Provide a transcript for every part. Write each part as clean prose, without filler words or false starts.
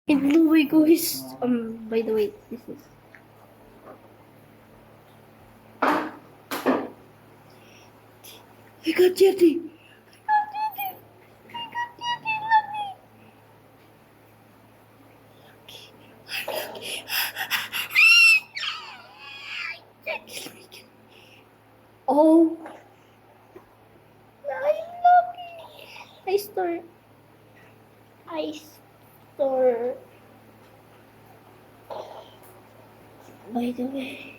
In blue way guys. By the way, this is I got Jetty. Oh, I'm lucky. I store. By the way,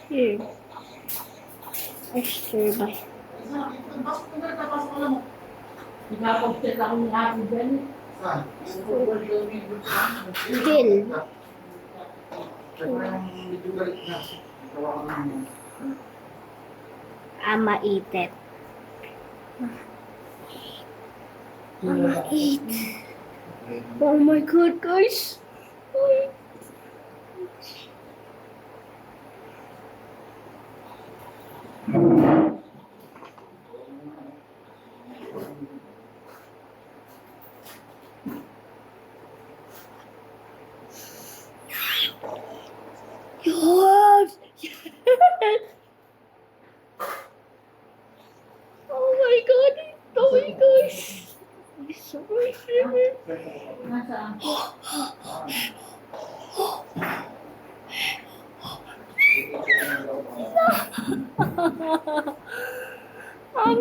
here. I store by. Nakapag-chat ako ni Ate Jen. Hill. Ama eat it. Ama eat. Oh my god, guys. Oh. Yes! Yes! Oh my god, oh my gosh! It's so my favorite. Nasaan? I'm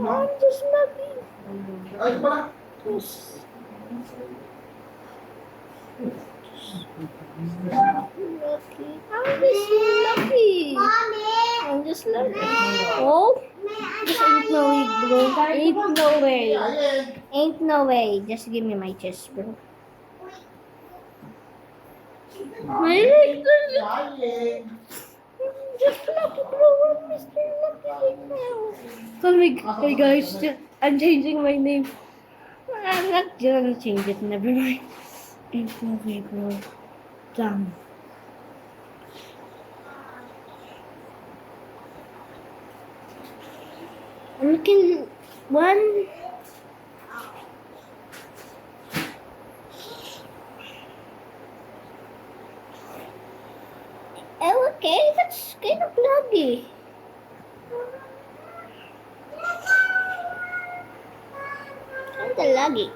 I'm just lucky. Ay, pa! Just lucky. I'm just lucky. I'm just lucky. Oh, just ain't no way, bro. Ain't no way. Ain't no way. Just give me my chest, bro. My legs are just lucky, bro. I'm Mr. Lucky right now. Call me, hey guys, I'm changing my name. I'm not gonna change it, never mind. Ain't no way, bro. Damn. I'm looking one. Oh, okay, that's kind of laggy. Kinda laggy.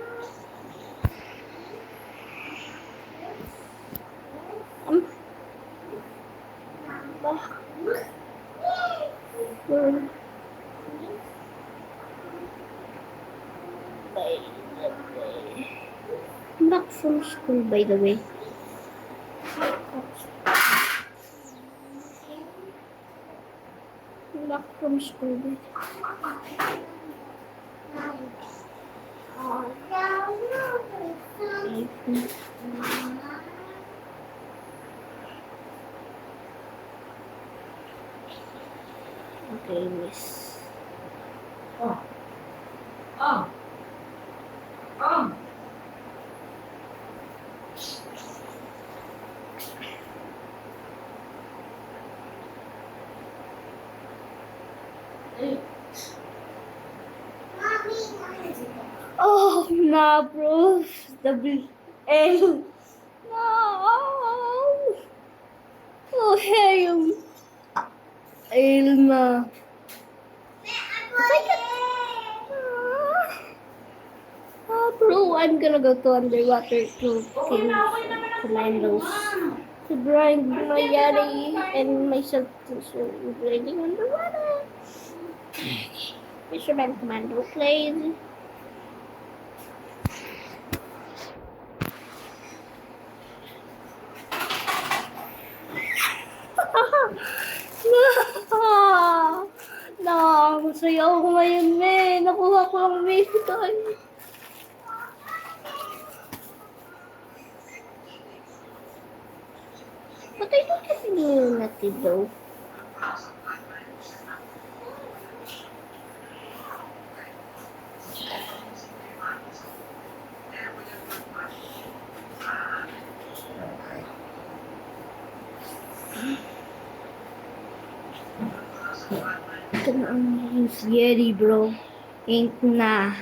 Back. By the way. I'm back from school, by the way. I'm back from school, by the way. Okay, miss. Oh. Oh. Oh. Hey. Oh, nah, bro. Double L. No. Oh, hell. L na. Bro, I'm gonna go to underwater to kill commandos. To grind my yari and myself to grinding underwater. Fisherman Commando played. No! No! Masaya ako ngayon, me. Nakuha ko ang mission. But I don't have any native though. Ito na ang use Yeti, bro. Ain't na.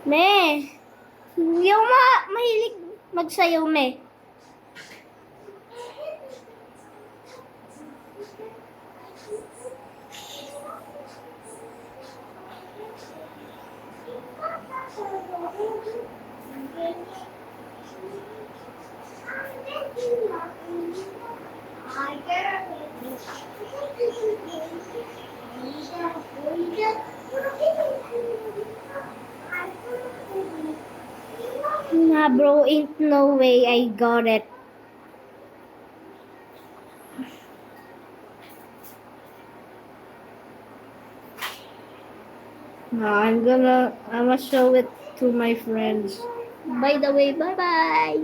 Me, hindi ako mahilig magsayaw, me. Nah, bro, ain't no way I got it. Nah, I'm gonna show it to my friends. By the way, bye-bye.